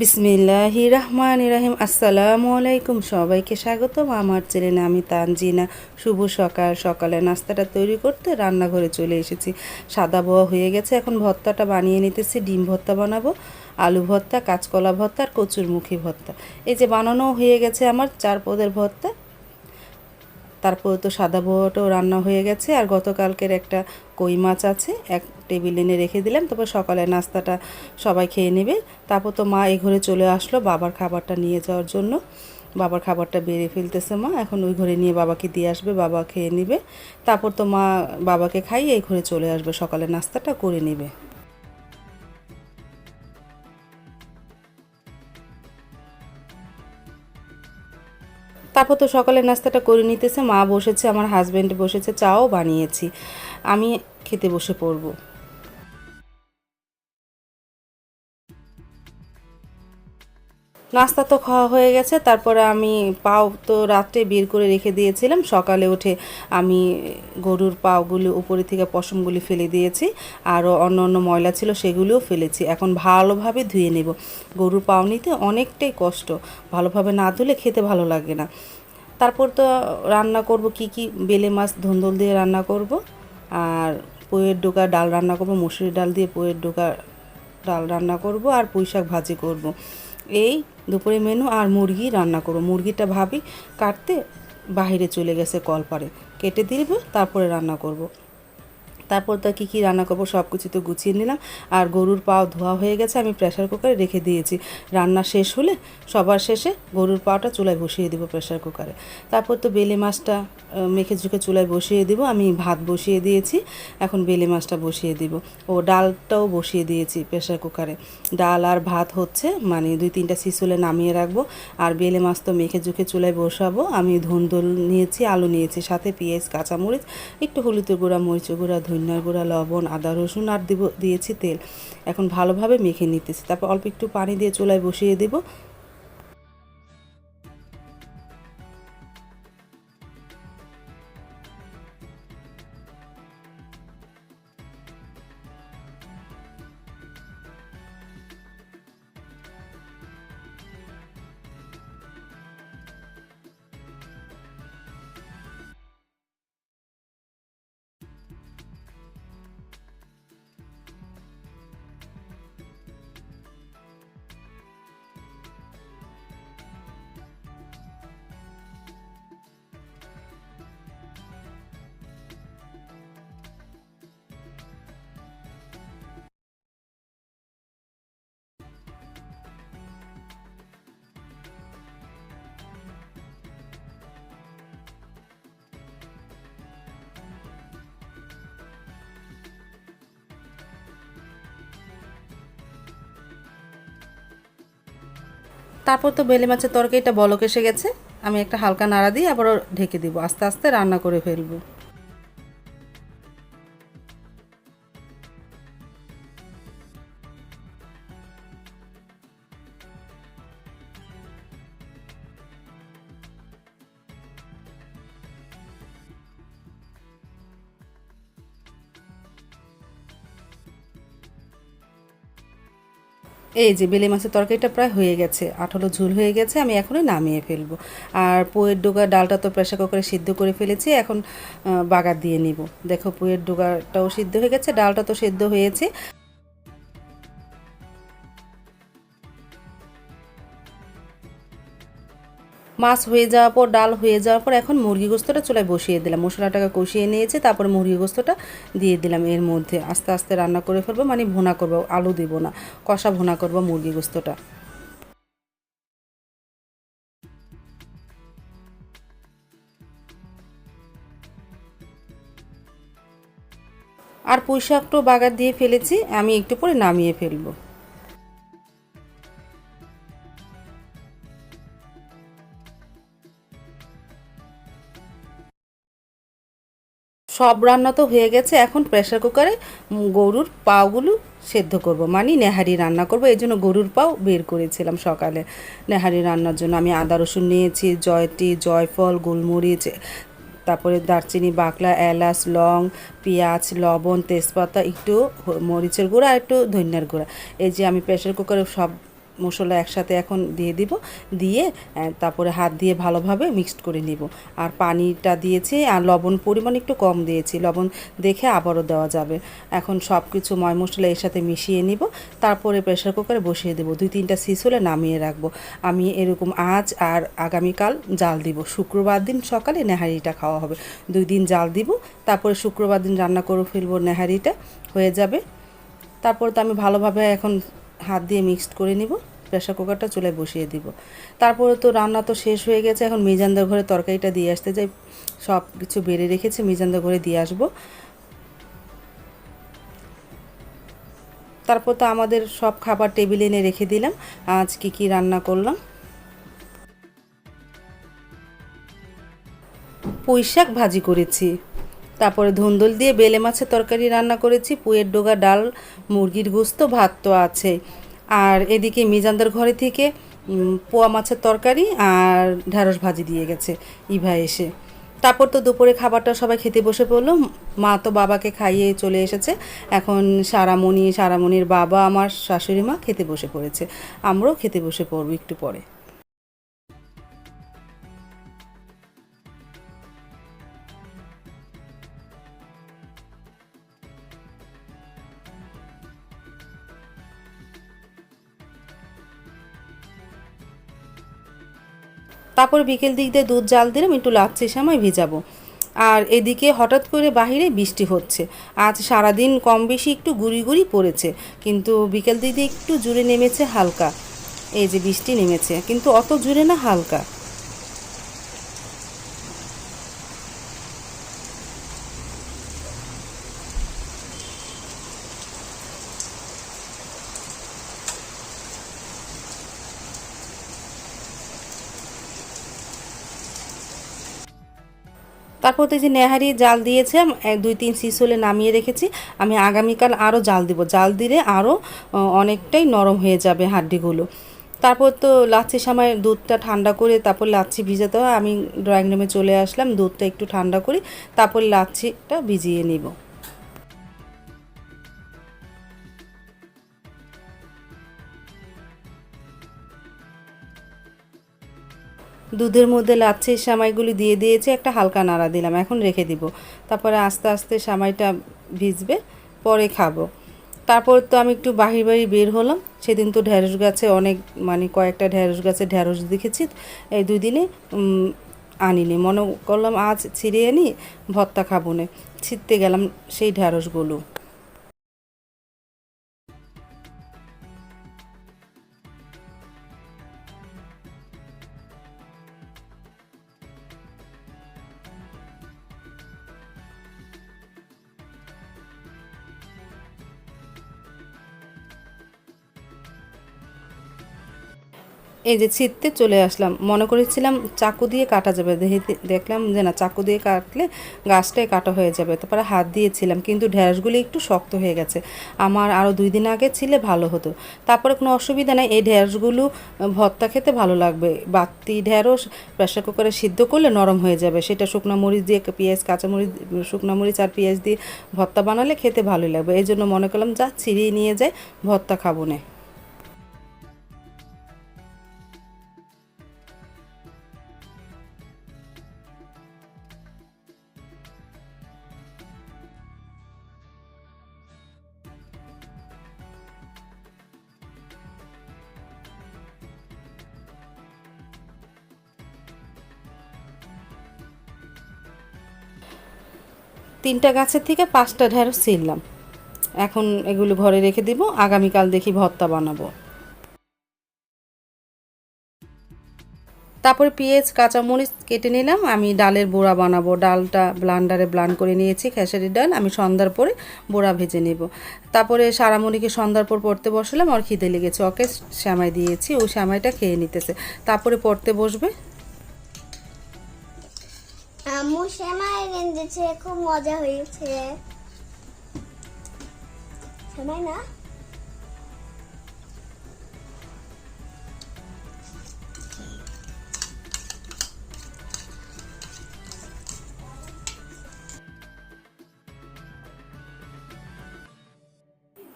বিসমিল্লাহির রহমানির রহিম। আসসালামু আলাইকুম, সবাইকে স্বাগতম আমার চ্যানেলে। আমি তানজিনা। শুভ সকাল। সকালে নাস্তাটা তৈরি করতে রান্নাঘরে চলে এসেছি। সাদা বোয়া হয়ে গেছে, এখন ভর্তাটা বানিয়ে নিতেছি। ডিম ভর্তা বানাবো, আলু ভর্তা, কাঁচকলা ভর্তা আর কচুরমুখী ভর্তা। এই যে বানানো হয়ে গেছে আমার 4 পদের ভর্তা। তারপরে তো সাদা বোয়াটাও রান্না হয়ে গেছে, আর গতকালকের একটা কই মাছ আছে, এক টেবিল এনে রেখে দিলাম। তারপর সকালে নাস্তাটা সবাই খেয়ে নেবে। তারপর তো মা এই ঘরে চলে আসলো বাবার খাবারটা নিয়ে যাওয়ার জন্য। বাবার খাবারটা বেড়ে ফেলতেছে মা, এখন ওই ঘরে নিয়ে বাবাকে দিয়ে আসবে, বাবা খেয়ে নেবে। তারপর তো মা বাবাকে খাইয়ে এই ঘরে চলে আসবে, সকালে নাস্তাটা করে নেবে। তারপর তো সকালের নাস্তাটা করে নিতেছে, মা বসেছে, আমার হাজব্যান্ড বসেছে, চাও বানিয়েছি, আমি খেতে বসে পড়বো। নাস্তা তো খাওয়া হয়ে গেছে। তারপরে আমি পাও তো রাত্রে বের করে রেখে দিয়েছিলাম, সকালে উঠে আমি গরুর পাওগুলো উপরে থেকে পশমগুলি ফেলে দিয়েছি, আরও অন্য অন্য ময়লা ছিল সেগুলিও ফেলেছি। এখন ভালোভাবে ধুয়ে নেব। গরুর পাও নিতে অনেকটাই কষ্ট, ভালোভাবে না ধুলে খেতে ভালো লাগে না। তারপর তো রান্না করব কি কি, বেলে মাছ ধুন্দুল দিয়ে রান্না করব, আর পোয়ের ডোকা ডাল রান্না করব, মুসুরি ডাল দিয়ে পোয়ের ডোকা ডাল রান্না করব, আর পুঁই শাক ভাজি করব। এই দুপুরে মেনু। আর মুরগি রান্না করব। মুরগিটা ভাবি কাটতে বাইরে চলে গেছে কলপারে, কেটে দিব, তারপরে রান্না করব। তারপর তো কী কী রান্না করবো সব কিছু তো গুছিয়ে নিলাম। আর গরুর পাও ধোয়া হয়ে গেছে, আমি প্রেশার কুকারে রেখে দিয়েছি। রান্না শেষ হলে সবার শেষে গরুর পাওটা চুলায় বসিয়ে দিব প্রেশার কুকারে। তারপর তো বেলে মাছটা মেখে ঝুঁকে চুলায় বসিয়ে দিব। আমি ভাত বসিয়ে দিয়েছি, এখন বেলে মাছটা বসিয়ে দিব। ও ডালটাও বসিয়ে দিয়েছি প্রেশার কুকারে। ডাল আর ভাত হচ্ছে, মানে 2-3টা সিসুলে নামিয়ে রাখবো। আর বেলে মাছ তো মেখে ঝুঁকে চুলায় বসাবো। আমি ধুন্দুল নিয়েছি, আলু নিয়েছি, সাথে পেঁয়াজ, কাঁচামরিচ, একটু হলুদের গুঁড়া, মরিচের গুঁড়া, ধনিয়ার গুঁড়া, লবণ, আদা রসুন আর দিয়েছি তেল। এখন ভালোভাবে মেখে নিতেছি। তারপর অল্প একটু পানি দিয়ে চুলায় বসিয়ে দেব। তারপর তো বেলে মাছের তরকারিটা বলক এসে গেছে, আমি একটা হালকা নাড়া দিয়ে আবারও ঢেকে দিব, আস্তে আস্তে রান্না করে ফেলবো। এই যে বেলে মাছের তরকারিটা প্রায় হয়ে গেছে, আঠালো ঝোল হয়ে গেছে, আমি এখনই নামিয়ে ফেলবো। আর পুয়ের ডোগা ডালটা তো প্রেসার কুকারে সিদ্ধ করে ফেলেছি, এখন বাগার দিয়ে নিব। দেখো পুয়ের ডোগাটাও সিদ্ধ হয়ে গেছে, ডালটা তো সিদ্ধ হয়েছে। মাছ হয়ে যাওয়ার পর, ডাল হয়ে যাওয়ার পর, এখন মুরগি গোস্তটা চুলায় বসিয়ে দিলাম। মশলাটাকে কষিয়ে নিয়েছি, তারপরে মুরগি গোস্তটা দিয়ে দিলাম এর মধ্যে। আস্তে আস্তে রান্না করে ফেলবো, মানে ভুনা করবো, আলু দিব না, কষা ভুনা করবো মুরগি গোস্তটা। আর পুঁই শাকটাও বাগার দিয়ে ফেলেছি, আমি একটু পরে নামিয়ে ফেলবো। সব রান্না তো হয়ে গেছে, এখন প্রেসার কুকারে গরুর পাওগুলো সেদ্ধ করব, মানে নেহারি রান্না করব। এই জন্য গরুর পাও বের করেছিলাম সকালে নেহারি রান্নার জন্য। আমি আদা রসুন নিয়েছি, জয়ত্রী, জয়ফল, গোলমরিচ, তারপরে দারচিনি, বাকলা, এলাচ, লং, পেঁয়াজ, লবণ, তেজপাতা, একটু মরিচের গুঁড়া আর একটু ধনিয়ার গুঁড়া। এই যে আমি প্রেসার কুকারে সব মশলা একসাথে এখন দিয়ে দিব, দিয়ে তারপরে হাত দিয়ে ভালোভাবে মিক্সড করে নিব। আর পানিটা দিয়েছি আর লবণ পরিমাণ একটু কম দিয়েছি, লবণ দেখে আবারও দেওয়া যাবে। এখন সব কিছু ময় মশলা এর সাথে মিশিয়ে নিব, তারপরে প্রেশার কুকারে বসিয়ে দেবো। 2-3টা সিস হলে নামিয়ে রাখবো। আমি এরকম আজ আর আগামীকাল জাল দিব। শুক্রবার দিন সকালে নেহারিটা খাওয়া হবে। 2 দিন জাল দিব, তারপরে শুক্রবার দিন রান্না করে ফেলবো, নেহারিটা হয়ে যাবে। তারপর তো আমি ভালোভাবে এখন হাত দিয়ে মিক্সড করে নিব, প্রেশার কুকারটা চুলায় বসিয়ে দিব। তারপরে তো রান্না তো শেষ হয়ে গেছে, এখন মিজানদার ঘরে তরকারিটা দিয়ে আসতে যাই। সব কিছু বেড়ে রেখেছি, মিজানদার ঘরে দিয়ে আসবো। তারপর তো আমাদের সব খাবার টেবিলে এনে রেখে দিলাম। আজ কি রান্না করলাম, পুঁইশাক ভাজি করেছি, তারপরে ধুন্দুল দিয়ে বেলে মাছের তরকারি রান্না করেছি, পুঁয়ের ডোগা ডাল, মুরগির গোস্ত, ভাত তো আছে। আর এদিকে মিজানদার ঘরে থেকে পোয়া মাছের তরকারি আর ঢ্যাঁড়স ভাজি দিয়ে গেছে ইভা এসে। তারপর তো দুপুরে খাবারটা সবাই খেতে বসে পড়লো। মা তো বাবাকে খাইয়ে চলে এসেছে। এখন সারামণির বাবা, আমার শাশুড়ি মা খেতে বসে পড়েছে। আমরাও খেতে বসে পড়বো একটু পরে। তারপর বিকেল দিক দিয়ে দুধ জাল দিলাম, একটু লাচ্ছি সময় ভিজাবো। আর এদিকে হঠাৎ করে বাহিরে বৃষ্টি হচ্ছে। আজ সারাদিন কম বেশি একটু গুড়ি গুড়ি পড়েছে, কিন্তু বিকেল দিক দিয়ে একটু জোরে নেমেছে হালকা। এই যে বৃষ্টি নেমেছে, কিন্তু অত জোরে না, হালকা। তারপর তো এই যে নেহারি জাল দিয়েছিলাম, 2-3 সিস হলে নামিয়ে রেখেছি। আমি আগামীকাল আরও জাল দিব, জাল দিলে আরও অনেকটাই নরম হয়ে যাবে হাড্ডিগুলো। তারপর তো লাচ্ছির সময় দুধটা ঠান্ডা করে তারপর লাচ্ছি ভিজাতে হয়। আমি ড্রয়িং রুমে চলে আসলাম, দুধটা একটু ঠান্ডা করি, তারপর লাচ্ছিটা ভিজিয়ে নিব। দুধের মধ্যে লাচ্ছির সেমাইগুলি দিয়ে দিয়েছি, একটা হালকা নাড়া দিলাম, এখন রেখে দিব। তারপরে আস্তে আস্তে সেমাইটা ভিজবে, পরে খাবো। তারপর তো আমি একটু বাহির বের হলাম। সেদিন তো ঢ্যাঁড়স গাছে অনেক, মানে কয়েকটা ঢ্যাঁড়স গাছে ঢ্যাঁড়স দেখেছি। এই 2 দিনে আনিনি, মনে করলাম আজ ছিঁড়ে আনি, ভর্তা খাবো না। ছিঁড়তে গেলাম সেই ঢ্যাঁড়সগুলো। এই যে ছিঁড়তে চলে আসলাম, মনে করেছিলাম চাকু দিয়ে কাটা যাবে, দেখলাম যে না, চাকু দিয়ে কাটলে গাছটাই কাটা হয়ে যাবে। তারপরে হাত দিয়েছিলাম, কিন্তু ঢ্যাঁড়সগুলি একটু শক্ত হয়ে গেছে। আমার আরও 2 দিন আগে ছিলে ভালো হতো। তারপরে কোনো অসুবিধা নেই, এই ঢ্যাঁড়সগুলো ভর্তা খেতে ভালো লাগবে। বাতি ঢ্যাঁড়স প্রেশার কুকারে সিদ্ধ করলে নরম হয়ে যাবে, সেটা শুকনো মরিচ দিয়ে, পেঁয়াজ, কাঁচামরিচ, শুকনো মরিচ আর পেঁয়াজ দিয়ে ভর্তা বানালে খেতে ভালোই লাগবে। এই জন্য মনে করলাম যা ছিঁড়িয়ে নিয়ে যায়, ভর্তা খাবো না। 3টা গাছের থেকে 5টা ঢ্যাঁড়স ছিঁড়লাম। এখন এগুলো ঘরে রেখে দিব, আগামীকাল দেখি ভর্তা বানাবো। তারপরে পেঁয়াজ, কাঁচামরিচ কেটে নিলাম। আমি ডালের বড়া বানাবো। ডালটা ব্লান্ডারে ব্লান্ড করে নিয়েছি, খেসারির ডাল। আমি সন্ধ্যার পরে বড়া ভেজে নেব। তারপরে সারামণিকে সন্ধ্যার পর পড়তে বসলাম, আর খিদে লেগেছে, ওকে সেমাই দিয়েছি, ও সেমাইটা খেয়ে নিতেছে। তারপরে পড়তে বসবে। আম্মু সেমাই রেঁধেছে, খুব মজা হয়েছে। সেমাই না,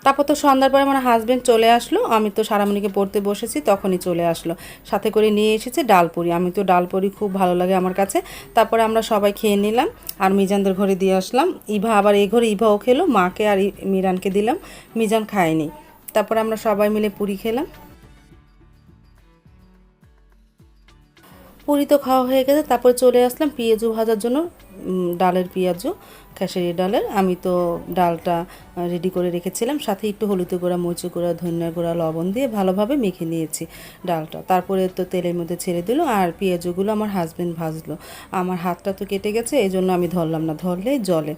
তারপর তো সন্ধ্যার পরে আমার হাজব্যান্ড চলে আসলো, আমি তো সারামণিকে পড়তে বসেছি, তখনই চলে আসলো। সাথে করে নিয়ে এসেছে ডালপুরি, আমি তো ডালপুরি খুব ভালো লাগে আমার কাছে। তারপরে আমরা সবাই খেয়ে নিলাম আর মিজানদের ঘরে দিয়ে আসলাম। ইভা আবার এই ঘরে ইভাও খেলো, মাকে আর মিরানকে দিলাম, মিজান খায়নি। তারপরে আমরা সবাই মিলে পুরি খেলাম। পুরি তো খাওয়া হয়ে গেছে, তারপরে চলে আসলাম পেঁয়াজু ভাজার জন্য। ডালের পেঁয়াজু, খেসারি ডালের। আমি তো ডালটা রেডি করে রেখেছিলাম, সাথে একটু হলুদের গুঁড়া, মরিচের গুঁড়া, ধনিয়ার গুঁড়া, লবণ দিয়ে ভালোভাবে মেখে নিয়েছি ডালটা। তারপরে তো তেলের মধ্যে ছেড়ে দিল আর পেঁয়াজুগুলো আমার হাজব্যান্ড ভাজলো। আমার হাতটা তো কেটে গেছে, এই জন্য আমি ধরলাম না, ধরলেই জলে।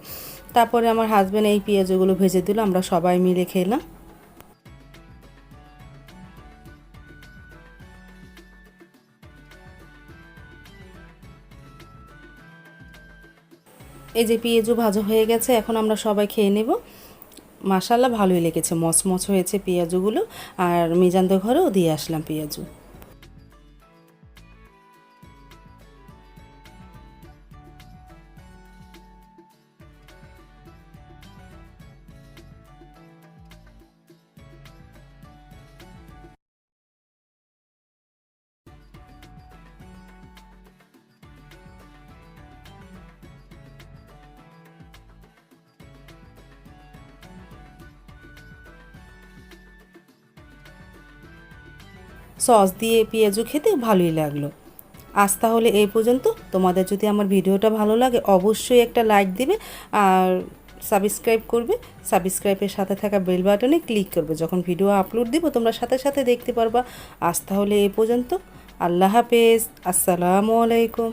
তারপরে আমার হাজব্যান্ড এই পেঁয়াজুগুলো ভেজে দিল, আমরা সবাই মিলে খেলাম। এই যে পেঁয়াজু ভাজা হয়ে গেছে, এখন আমরা সবাই খেয়ে নেব। মাশাল্লাহ ভালোই লেগেছে, মচমচ হয়েছে পেঁয়াজুগুলো। আর মিজানদের ঘরেও দিয়ে আসলাম পেঁয়াজু। সস দিয়ে পেঁয়াজু খেতে ভালোই লাগলো। আজ তাহলে এই পর্যন্ত। তোমাদের যদি আমার ভিডিওটা ভালো লাগে অবশ্যই একটা লাইক দিবে আর সাবস্ক্রাইব করবে। সাবস্ক্রাইবের সাথে থাকা বেল বাটনে ক্লিক করবে, যখন ভিডিও আপলোড দিব তোমরা সাথে সাথে দেখতে পারবা। আজ তাহলে এই পর্যন্ত। আল্লাহ হাফেজ, আসসালামু আলাইকুম।